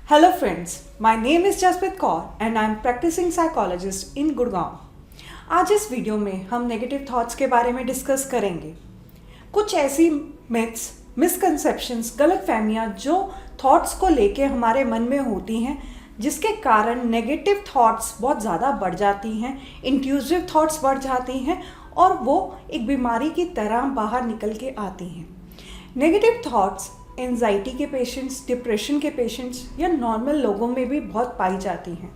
Hello friends, my name is Jasprit Kaur and I am practicing psychologist in Gurgaon. आज इस video में हम negative thoughts के बारे में डिस्कस करेंगे। कुछ ऐसी मिथ्स, मिसकंसेप्शंस, गलतफहमियां जो थॉट्स को लेके हमारे मन में होती हैं, जिसके कारण नेगेटिव थॉट्स बहुत ज़्यादा बढ़ जाती हैं, इंट्रूसिव थॉट्स बढ़ जाती हैं और वो एक बीमारी की तरह बाहर निकल के आती हैं। नेगेटिव थॉट्स एंजाइटी के पेशेंट्स, डिप्रेशन के पेशेंट्स या नॉर्मल लोगों में भी बहुत पाई जाती हैं।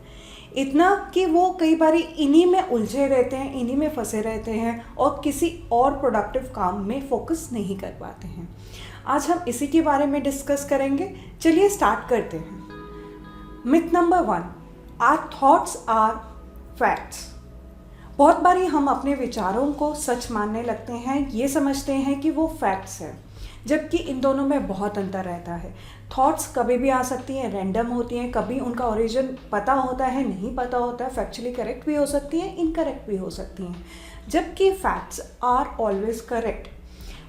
इतना कि वो कई बार इन्हीं में उलझे रहते हैं, इन्हीं में फंसे रहते हैं और किसी और प्रोडक्टिव काम में फोकस नहीं कर पाते हैं। आज हम इसी के बारे में डिस्कस करेंगे। चलिए स्टार्ट करते हैं। Myth number 1, our thoughts are facts. बहुत बारी हम अपने विचारों को सच मानने लगते हैं, ये समझते हैं कि वो फैक्ट्स हैं, जबकि इन दोनों में बहुत अंतर रहता है। थॉट्स कभी भी आ सकती हैं, रैंडम होती हैं, कभी उनका ओरिजिन पता होता है, नहीं पता होता है, फैक्चुअली करेक्ट भी हो सकती हैं, इनकरेक्ट भी हो सकती हैं। जबकि फैक्ट्स आर ऑलवेज करेक्ट,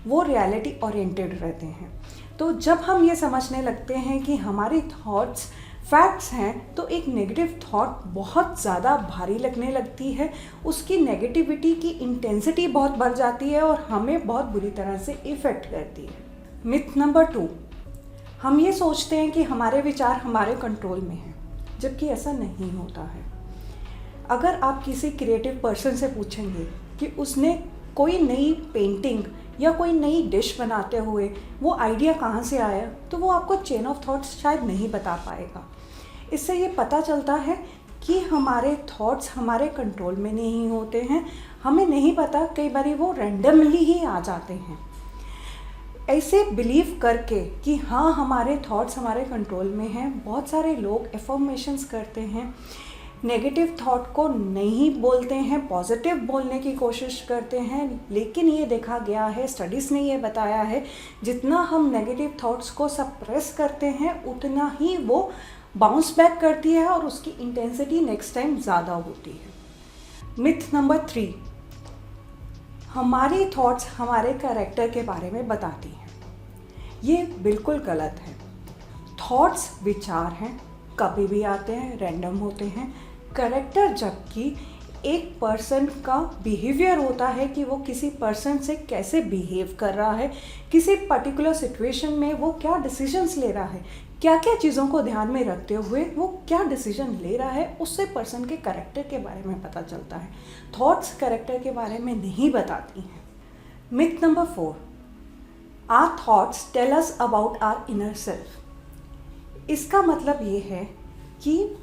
वो रियलिटी ओरिएंटेड रहते हैं। तो जब हम ये समझने लगते हैं कि हमारी थॉट्स फैक्ट्स हैं, तो एक नेगेटिव थॉट बहुत ज़्यादा भारी लगने लगती है, उसकी नेगेटिविटी की इंटेंसिटी बहुत बढ़ जाती है और हमें बहुत बुरी तरह से इफ़ेक्ट करती है। मिथ नंबर 2, हम ये सोचते हैं कि हमारे विचार हमारे कंट्रोल में हैं, जबकि ऐसा नहीं होता है। अगर आप किसी क्रिएटिव पर्सन से पूछेंगे कि उसने कोई नई पेंटिंग या कोई नई डिश बनाते हुए वो आइडिया कहाँ से आया, तो वो आपको चेन ऑफ थॉट्स शायद नहीं बता पाएगा। इससे ये पता चलता है कि हमारे थॉट्स हमारे कंट्रोल में नहीं होते हैं, हमें नहीं पता, कई बार वो रैंडमली ही आ जाते हैं। ऐसे बिलीव करके कि हाँ हमारे थॉट्स हमारे कंट्रोल में हैं, बहुत सारे लोग एफर्मेशंस करते हैं, नेगेटिव थॉट को नहीं बोलते हैं, पॉजिटिव बोलने की कोशिश करते हैं। लेकिन ये देखा गया है, स्टडीज़ ने ये बताया है, जितना हम नेगेटिव थॉट्स को सप्रेस करते हैं उतना ही वो बाउंस बैक करती है और उसकी इंटेंसिटी नेक्स्ट टाइम ज़्यादा होती है। मिथ नंबर 3, हमारी थॉट्स हमारे कैरेक्टर के बारे में बताती हैं। ये बिल्कुल गलत है। थॉट्स विचार हैं, कभी भी आते हैं, रैंडम होते हैं। कैरेक्टर जबकि एक पर्सन का बिहेवियर होता है कि वो किसी पर्सन से कैसे बिहेव कर रहा है, किसी पर्टिकुलर सिचुएशन में वो क्या डिसीजंस ले रहा है, क्या क्या चीज़ों को ध्यान में रखते हुए वो क्या डिसीजन ले रहा है, उससे पर्सन के कैरेक्टर के बारे में पता चलता है। थॉट्स कैरेक्टर के बारे में नहीं बताती हैं। Myth number 4, our thoughts tell us about our inner self. इसका मतलब ये है कि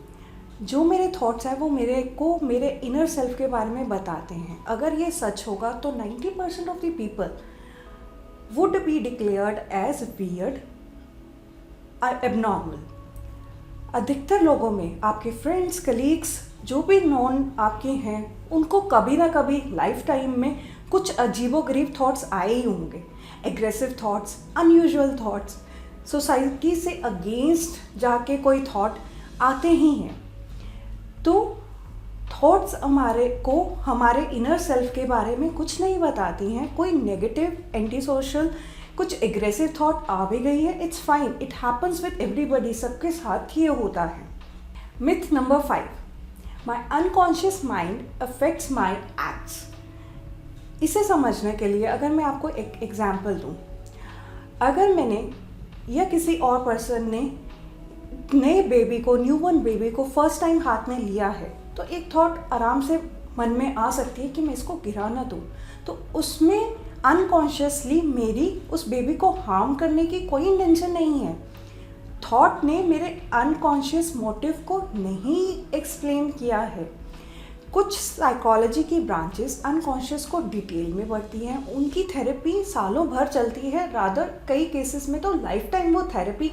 जो मेरे थॉट्स हैं वो मेरे को मेरे इनर सेल्फ के बारे में बताते हैं। अगर ये सच होगा तो 90% of the people would be declared as weird, abnormal. अधिकतर लोगों में, आपके फ्रेंड्स, कलीग्स, जो भी नॉन आपके हैं, उनको कभी ना कभी लाइफ टाइम में कुछ अजीबोगरीब थॉट्स आए ही होंगे। Aggressive thoughts, unusual thoughts, society से अगेंस्ट जाके कोई थॉट आते ही हैं। तो थॉट्स हमारे को हमारे इनर सेल्फ के बारे में कुछ नहीं बताती हैं। कोई नेगेटिव, एंटी सोशल, कुछ एग्रेसिव थॉट आ भी गई है, it's fine, it happens with everybody, सबके साथ ये होता है। मिथ नंबर 5, माई अनकॉन्शियस माइंड अफेक्ट्स माई एक्ट्स। इसे समझने के लिए अगर मैं आपको एक एग्जाम्पल दूँ, अगर मैंने या किसी और पर्सन ने नए बेबी को, न्यूबॉर्न बेबी को फर्स्ट टाइम हाथ में लिया है, तो एक थॉट आराम से मन में आ सकती है कि मैं इसको गिरा ना दूँ। तो उसमें अनकॉन्शियसली मेरी उस बेबी को हार्म करने की कोई इंटेंशन नहीं है। थॉट ने मेरे अनकॉन्शियस मोटिव को नहीं एक्सप्लेन किया है। कुछ साइकोलॉजी की ब्रांचेस अनकॉन्शियस को डिटेल में बढ़ती हैं, उनकी थेरेपी सालों भर चलती है, रादर कई केसेस में तो लाइफ टाइम वो थेरेपी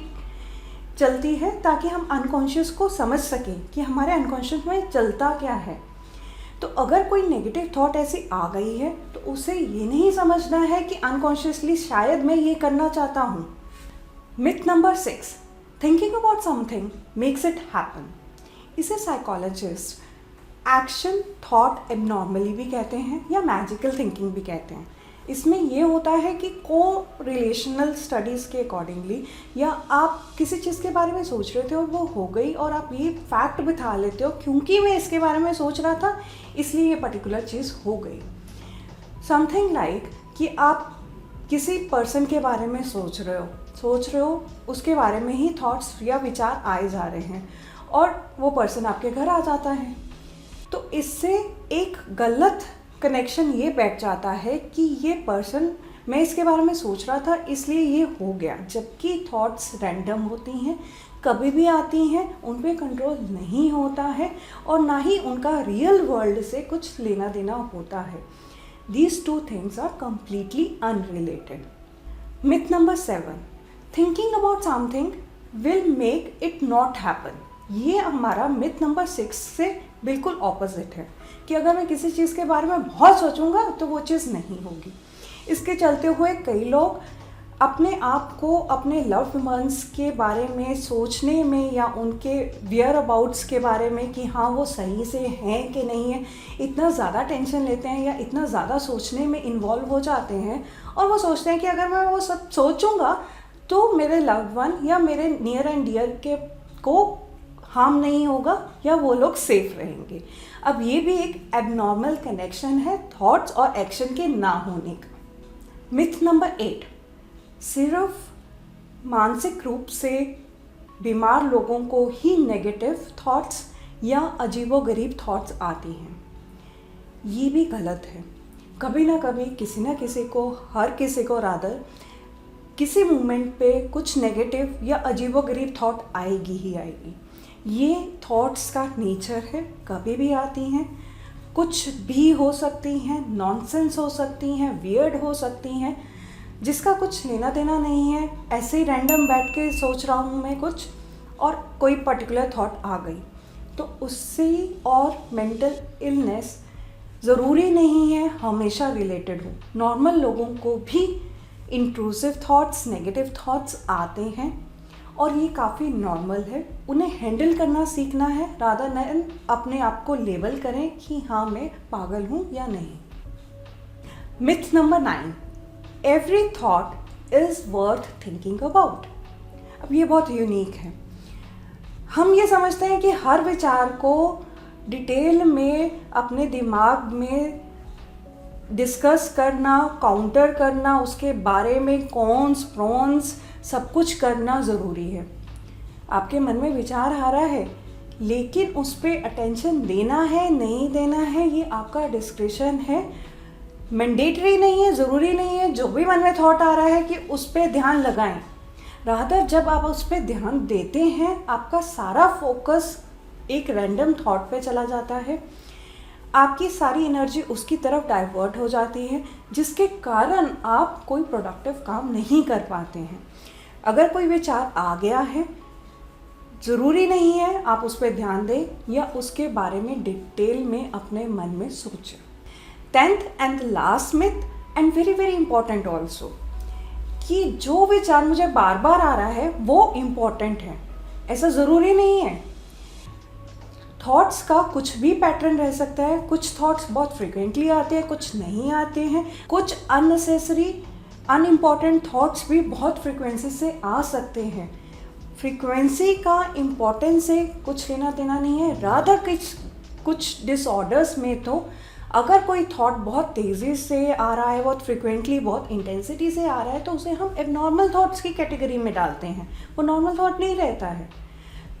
चलती है, ताकि हम अनकॉन्शियस को समझ सकें कि हमारे अनकॉन्शियस में चलता क्या है। तो अगर कोई नेगेटिव थॉट ऐसी आ गई है तो उसे ये नहीं समझना है कि अनकॉन्शियसली शायद मैं ये करना चाहता हूँ। Myth number 6, thinking about something makes it happen. इसे साइकोलॉजिस्ट एक्शन थॉट एबनॉर्मली भी कहते हैं या मैजिकल थिंकिंग भी कहते हैं। इसमें ये होता है कि को रिलेशनल स्टडीज़ के अकॉर्डिंगली, या आप किसी चीज़ के बारे में सोच रहे थे और वो हो गई, और आप ये फैक्ट बिठा लेते हो क्योंकि मैं इसके बारे में सोच रहा था इसलिए ये पर्टिकुलर चीज़ हो गई। समथिंग लाइक कि आप किसी पर्सन के बारे में सोच रहे हो, उसके बारे में ही थॉट्स या विचार आए जा रहे हैं और वो पर्सन आपके घर आ जाता है, तो इससे एक गलत कनेक्शन ये बैठ जाता है कि ये पर्सन, मैं इसके बारे में सोच रहा था इसलिए ये हो गया, जबकि थॉट्स रैंडम होती हैं, कभी भी आती हैं, उन पे कंट्रोल नहीं होता है और ना ही उनका रियल वर्ल्ड से कुछ लेना देना होता है। These two things are completely unrelated. Myth number 7. Thinking about something will make it not happen. ये हमारा मिथ नंबर 6 से बिल्कुल ऑपोजिट है कि अगर मैं किसी चीज़ के बारे में बहुत सोचूंगा तो वो चीज़ नहीं होगी। इसके चलते हुए कई लोग अपने आप को अपने लव्ड वंस के बारे में सोचने में या उनके वियर अबाउट्स के बारे में कि हाँ वो सही से हैं कि नहीं है, इतना ज़्यादा टेंशन लेते हैं या इतना ज़्यादा सोचने में इन्वॉल्व हो जाते हैं और वो सोचते हैं कि अगर मैं वो सब सोचूंगा तो मेरे लव्ड वन या मेरे नियर एंड डियर के को हार्म नहीं होगा या वो लोग सेफ रहेंगे। अब ये भी एक एबनॉर्मल कनेक्शन है थॉट्स और एक्शन के ना होने का। Myth number 8. सिर्फ मानसिक रूप से बीमार लोगों को ही नेगेटिव थॉट्स या अजीबोगरीब थॉट्स आती हैं। ये भी गलत है। कभी ना कभी किसी ना किसी को, हर किसी को रादर, किसी मोमेंट पे कुछ नेगेटिव या अजीबोगरीब थॉट आएगी ही आएगी। ये थॉट्स का नेचर है, कभी भी आती हैं, कुछ भी हो सकती हैं, नॉनसेंस हो सकती हैं, वियर्ड हो सकती हैं, जिसका कुछ लेना देना नहीं है। ऐसे ही रैंडम बैठ के सोच रहा हूँ मैं कुछ और कोई पर्टिकुलर थॉट आ गई, तो उससे और मेंटल इलनेस ज़रूरी नहीं है हमेशा रिलेटेड हो। नॉर्मल लोगों को भी इंट्रूसिव थॉट्स, नेगेटिव थॉट्स आते हैं और ये काफ़ी नॉर्मल है। उन्हें हैंडल करना सीखना है, रादर देन अपने आप को लेबल करें कि हाँ मैं पागल हूँ या नहीं। Myth number 9. Every thought is worth thinking about. अब ये बहुत यूनिक है। हम ये समझते हैं कि हर विचार को डिटेल में अपने दिमाग में डिस्कस करना, काउंटर करना, उसके बारे में कॉन्स प्रोन्स सब कुछ करना ज़रूरी है। आपके मन में विचार आ रहा है, लेकिन उस पर अटेंशन देना है नहीं देना है ये आपका डिस्क्रिप्शन है। मैंडेटरी नहीं है, ज़रूरी नहीं है जो भी मन में थॉट आ रहा है कि उस पर ध्यान लगाएं। रादर जब आप उस पर ध्यान देते हैं आपका सारा फोकस एक रैंडम थॉट पे चला जाता है, आपकी सारी एनर्जी उसकी तरफ डाइवर्ट हो जाती है, जिसके कारण आप कोई प्रोडक्टिव काम नहीं कर पाते हैं। अगर कोई विचार आ गया है, ज़रूरी नहीं है आप उस पर ध्यान दें या उसके बारे में डिटेल में अपने मन में सोचें। 10th and last myth and very very important also, कि जो विचार मुझे बार बार आ रहा है वो इम्पॉर्टेंट है, ऐसा ज़रूरी नहीं है। थॉट्स का कुछ भी पैटर्न रह सकता है। कुछ थॉट्स बहुत फ्रिक्वेंटली आते हैं, कुछ नहीं आते हैं। कुछ अननेसेसरी अनइम्पॉर्टेंट थॉट्स भी बहुत फ्रिक्वेंसी से आ सकते हैं। फ्रिक्वेंसी का इम्पोर्टेंस से कुछ लेना देना नहीं है। रादर कुछ डिसऑर्डर्स में तो अगर कोई थॉट बहुत तेज़ी से आ रहा है, बहुत फ्रिक्वेंटली, बहुत इंटेंसिटी से आ रहा है, तो उसे हम एबनॉर्मल थॉट्स की कैटेगरी में डालते हैं। वो नॉर्मल थॉट नहीं रहता है।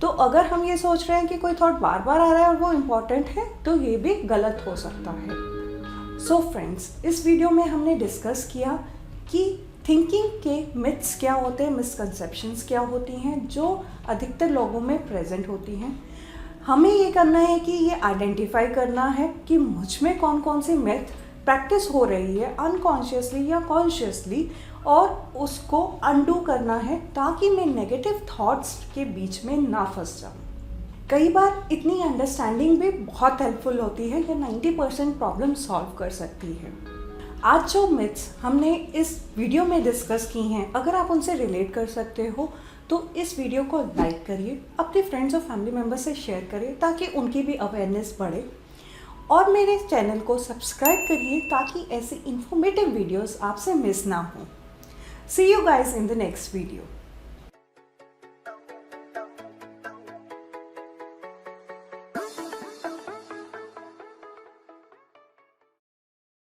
तो अगर हम ये सोच रहे हैं कि कोई थॉट बार बार आ रहा है और वो इम्पॉर्टेंट है, तो ये भी गलत हो सकता है। सो फ्रेंड्स, इस वीडियो में हमने डिस्कस किया कि थिंकिंग के मिथ्स क्या होते हैं, मिसकंसेप्शंस क्या होती हैं जो अधिकतर लोगों में प्रेजेंट होती हैं। हमें ये करना है कि ये आइडेंटिफाई करना है कि मुझ में कौन कौन सी मिथ प्रैक्टिस हो रही है अनकॉन्शियसली या कॉन्शियसली, और उसको अनडू करना है ताकि मैं नेगेटिव थॉट्स के बीच में ना फंस जाऊँ। कई बार इतनी अंडरस्टैंडिंग भी बहुत हेल्पफुल होती है, ये 90% प्रॉब्लम सॉल्व कर सकती है। आज जो मिथ्स हमने इस वीडियो में डिस्कस की हैं, अगर आप उनसे रिलेट कर सकते हो तो इस वीडियो को लाइक करिए, अपने फ्रेंड्स और फैमिली मेम्बर से शेयर करिए ताकि उनकी भी अवेयरनेस बढ़े। और मेरे चैनल को सब्सक्राइब करिए ताकि ऐसे इन्फॉर्मेटिव वीडियोस आपसे मिस ना हो। See you guys in the next video.